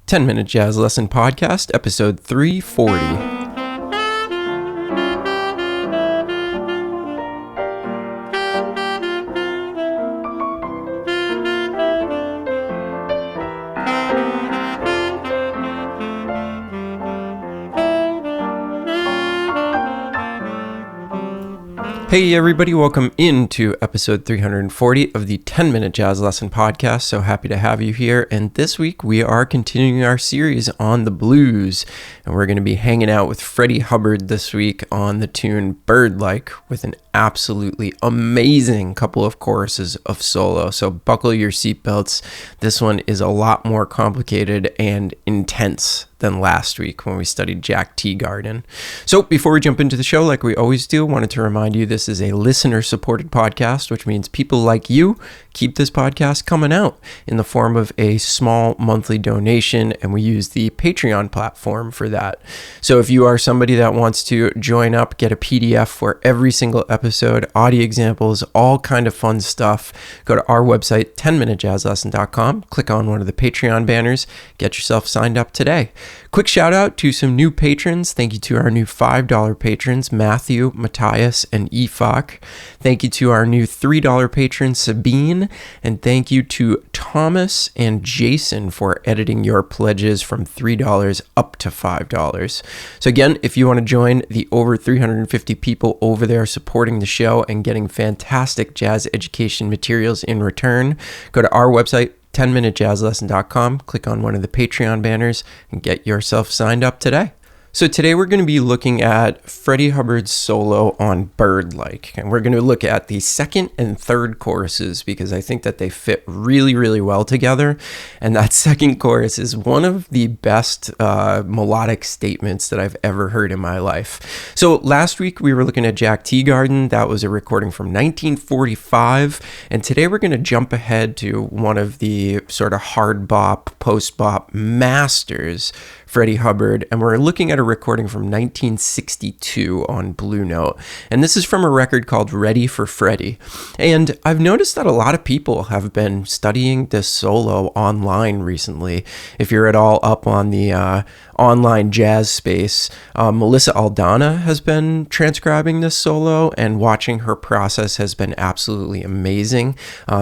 10-Minute Jazz Lesson Podcast, episode 340. Hey everybody, welcome into episode 340 of the 10-Minute Jazz Lesson Podcast. So happy to have you here. And this week we are continuing our series on the blues. And we're going to be hanging out with Freddie Hubbard this week on the tune Bird-Like with an absolutely amazing couple of choruses of solo. So buckle your seatbelts. This one is a lot more complicated and intense than last week when we studied Jack Teagarden. So before we jump into the show, like we always do, wanted to remind you this is a listener-supported podcast, which means people like you keep this podcast coming out in the form of a small monthly donation, and we use the Patreon platform for that. So if you are somebody that wants to join up, get a PDF for every single episode, audio examples, all kind of fun stuff, go to our website, 10minutejazzlesson.com, click on one of the Patreon banners, get yourself signed up today. Quick shout out to some new patrons. Thank you to our new $5 patrons, Matthew, Matthias, and Efok. Thank you to our new $3 patron, Sabine. And thank you to Thomas and Jason for editing your pledges from $3 up to $5. So again, if you want to join the over 350 people over there supporting the show and getting fantastic jazz education materials in return, go to our website, 10minutejazzlesson.com, click on one of the Patreon banners, and get yourself signed up today. So today we're going to be looking at Freddie Hubbard's solo on Bird-Like, and we're going to look at the second and third choruses because I think that they fit really, really well together. And that second chorus is one of the best melodic statements that I've ever heard in my life. So last week we were looking at Jack Teagarden. That was a recording from 1945. And today we're going to jump ahead to one of the sort of hard bop, post bop masters, Freddie Hubbard, and we're looking at a recording from 1962 on Blue Note. And this is from a record called Ready for Freddie. And I've noticed that a lot of people have been studying this solo online recently. If you're at all up on the online jazz space, Melissa Aldana has been transcribing this solo, and watching her process has been absolutely amazing.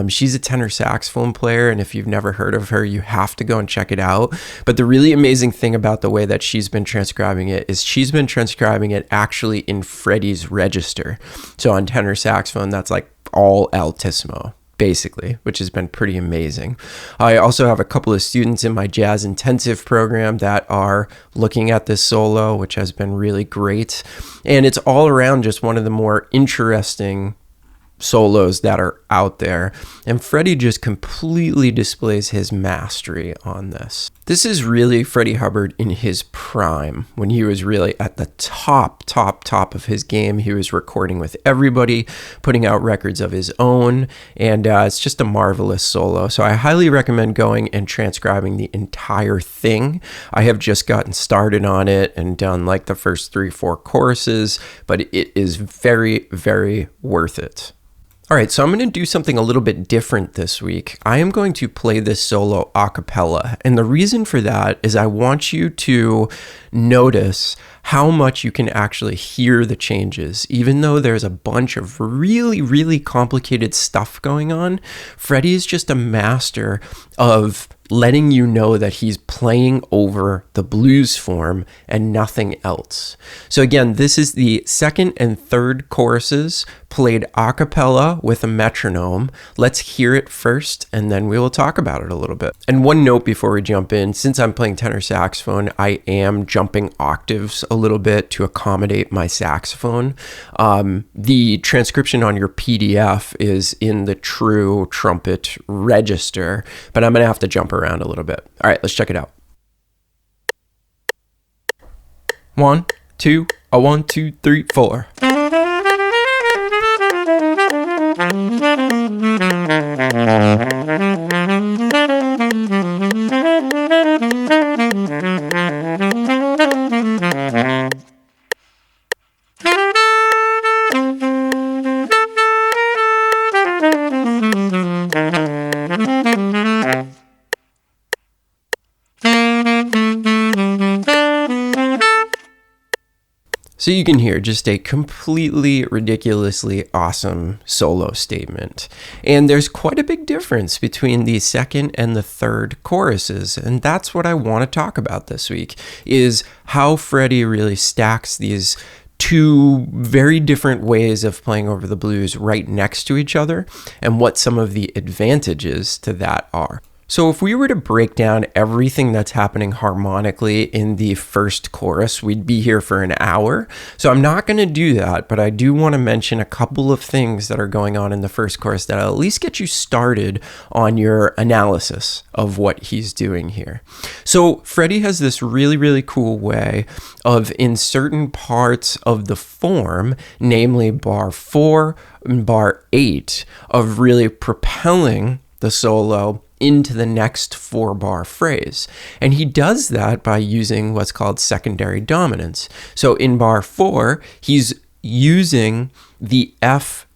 She's a tenor saxophone player, and if you've never heard of her, you have to go and check it out. But the really amazing thing about the way that she's been transcribing it is she's been transcribing it actually in Freddie's register. So on tenor saxophone, that's like all altissimo, basically, which has been pretty amazing. I also have a couple of students in my jazz intensive program that are looking at this solo, which has been really great. And it's all around just one of the more interesting solos that are out there, and Freddie just completely displays his mastery on this. This is really Freddie Hubbard in his prime, when he was really at the top of his game. He was recording with everybody, putting out records of his own, and it's just a marvelous solo. So I highly recommend going and transcribing the entire thing. I have just gotten started on it and done like the first 3-4 choruses, but it is very, very worth it. All right, so I'm going to do something a little bit different this week. I am going to play this solo a cappella, and the reason for that is I want you to notice how much you can actually hear the changes. Even though there's a bunch of really, really complicated stuff going on, Freddie is just a master of letting you know that he's playing over the blues form and nothing else. So again, this is the second and third choruses played a cappella with a metronome. Let's hear it first, and then we will talk about it a little bit. And one note before we jump in, since I'm playing tenor saxophone, I am jumping octaves a little bit to accommodate my saxophone. The transcription on your PDF is in the true trumpet register, but I'm going to have to jump around a little bit. All right, let's check it out. 1, 2, 1, 2, 3, 4. So you can hear just a completely ridiculously awesome solo statement. And there's quite a big difference between the second and the third choruses. And that's what I want to talk about this week, is how Freddie really stacks these two very different ways of playing over the blues right next to each other, and what some of the advantages to that are. So if we were to break down everything that's happening harmonically in the first chorus, we'd be here for an hour. So I'm not going to do that, but I do want to mention a couple of things that are going on in the first chorus that'll at least get you started on your analysis of what he's doing here. So Freddie has this really, really cool way of, in certain parts of the form, namely bar 4 and bar 8, of really propelling the solo into the next 4-bar phrase. And he does that by using what's called secondary dominance. So in bar 4, he's using the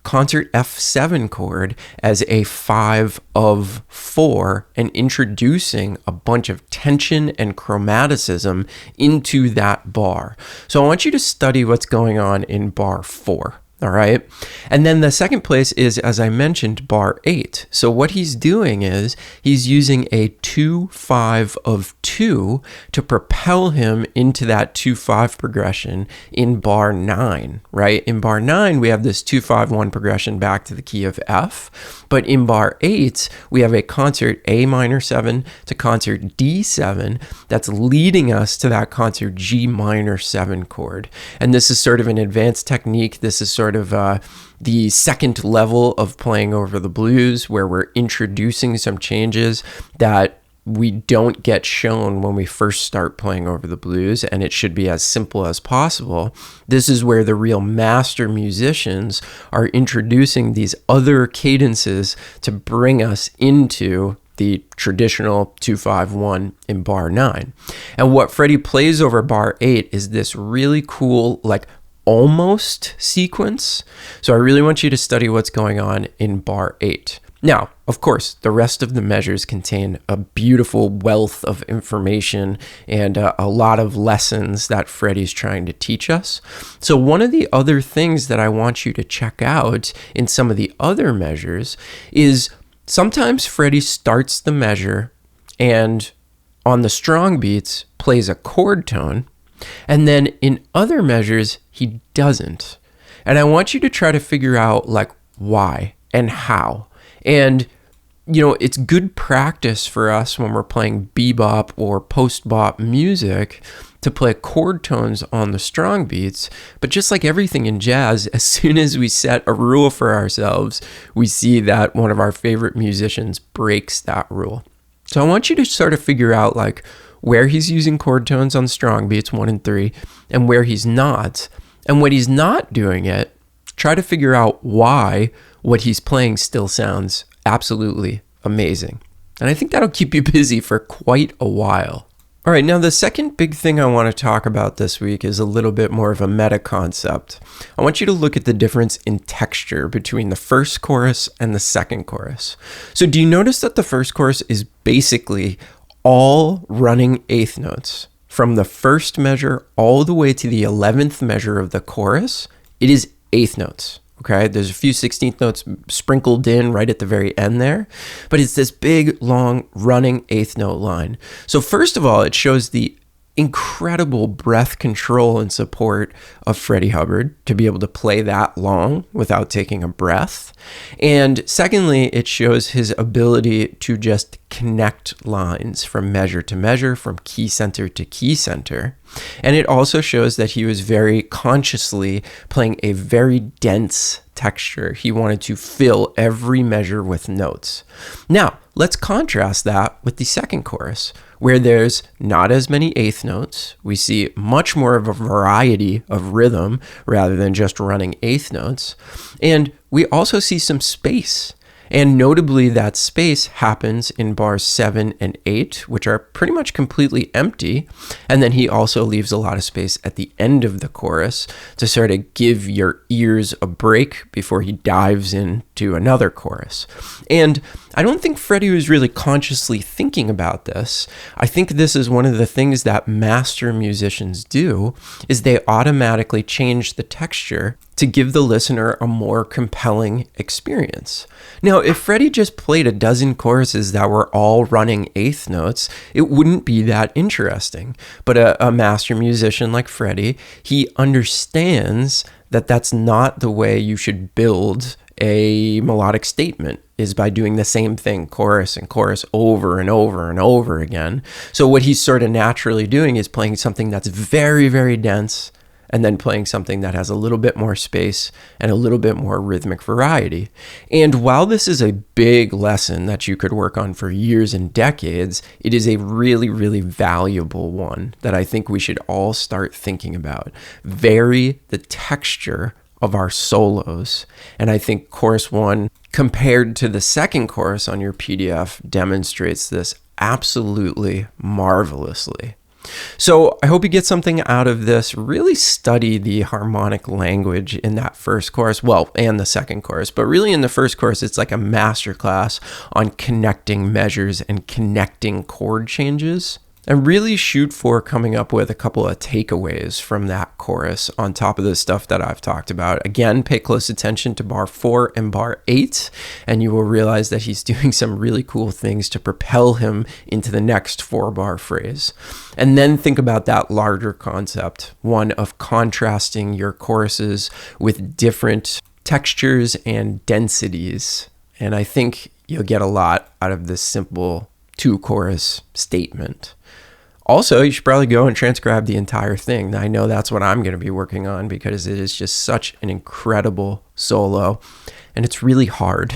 concert F7 chord as a 5 of 4 and introducing a bunch of tension and chromaticism into that bar. So I want you to study what's going on in bar 4. All right. And then the second place is, as I mentioned, bar 8. So what he's doing is he's using a 2-5 of 2 to propel him into that 2-5 progression in bar 9, right? In bar 9, we have this 2-5-1 progression back to the key of F. But in bar 8, we have a concert A minor 7 to concert D7 that's leading us to that concert G minor 7 chord. And this is sort of an advanced technique. This is sort of the second level of playing over the blues, where we're introducing some changes that we don't get shown when we first start playing over the blues, and it should be as simple as possible. This is where the real master musicians are introducing these other cadences to bring us into the traditional 2-5-1 in bar 9. And what Freddie plays over bar 8 is this really cool, like, almost sequence. So I really want you to study what's going on in bar 8. Now, of course, the rest of the measures contain a beautiful wealth of information and a lot of lessons that Freddie's trying to teach us. So one of the other things that I want you to check out in some of the other measures is sometimes Freddie starts the measure and on the strong beats plays a chord tone, and then in other measures he doesn't. And I want you to try to figure out, like, why and how. And, you know, it's good practice for us when we're playing bebop or post-bop music to play chord tones on the strong beats. But just like everything in jazz, as soon as we set a rule for ourselves, we see that one of our favorite musicians breaks that rule. So I want you to sort of figure out, like, where he's using chord tones on strong beats 1 and 3 and where he's not. And when he's not doing it, try to figure out why what he's playing still sounds absolutely amazing. And I think that'll keep you busy for quite a while. All right, now the second big thing I want to talk about this week is a little bit more of a meta concept. I want you to look at the difference in texture between the first chorus and the second chorus. So do you notice that the first chorus is basically all running eighth notes? From the first measure all the way to the 11th measure of the chorus, it is eighth notes. Okay, there's a few 16th notes sprinkled in right at the very end there, but it's this big, long, running eighth note line. So first of all, it shows the incredible breath control and support of Freddie Hubbard to be able to play that long without taking a breath. And secondly, it shows his ability to just connect lines from measure to measure, from key center to key center. And it also shows that he was very consciously playing a very dense texture. He wanted to fill every measure with notes. Now, let's contrast that with the second chorus, where there's not as many eighth notes. We see much more of a variety of rhythm rather than just running eighth notes. And we also see some space. And notably, that space happens in bars 7 and 8, which are pretty much completely empty. And then he also leaves a lot of space at the end of the chorus to sort of give your ears a break before he dives into another chorus. And I don't think Freddie was really consciously thinking about this. I think this is one of the things that master musicians do, is they automatically change the texture to give the listener a more compelling experience. Now, if Freddie just played a dozen choruses that were all running eighth notes, it wouldn't be that interesting. But a master musician like Freddie, he understands that that's not the way you should build a melodic statement, is by doing the same thing, chorus and chorus, over and over and over again. So what he's sort of naturally doing is playing something that's very, very dense, and then playing something that has a little bit more space and a little bit more rhythmic variety. And while this is a big lesson that you could work on for years and decades, it is a really, really valuable one that I think we should all start thinking about. Vary the texture of our solos. And I think chorus 1 compared to the second chorus on your PDF demonstrates this absolutely marvelously. So I hope you get something out of this. Really study the harmonic language in that first chorus, well, and the second chorus, but really in the first chorus, it's like a masterclass on connecting measures and connecting chord changes. And really shoot for coming up with a couple of takeaways from that chorus on top of the stuff that I've talked about. Again, pay close attention to bar 4 and bar 8, and you will realize that he's doing some really cool things to propel him into the next 4-bar phrase. And then think about that larger concept, one of contrasting your choruses with different textures and densities. And I think you'll get a lot out of this simple 2-chorus statement. Also, you should probably go and transcribe the entire thing. I know that's what I'm going to be working on because it is just such an incredible solo and it's really hard.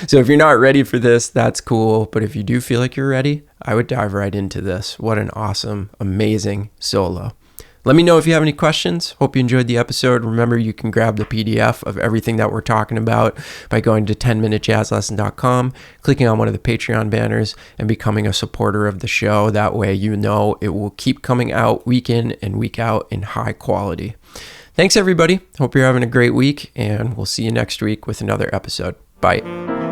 So if you're not ready for this, that's cool. But if you do feel like you're ready, I would dive right into this. What an awesome, amazing solo. Let me know if you have any questions. Hope you enjoyed the episode. Remember, you can grab the PDF of everything that we're talking about by going to 10minutejazzlesson.com, clicking on one of the Patreon banners, and becoming a supporter of the show. That way, you know it will keep coming out week in and week out in high quality. Thanks, everybody. Hope you're having a great week, and we'll see you next week with another episode. Bye.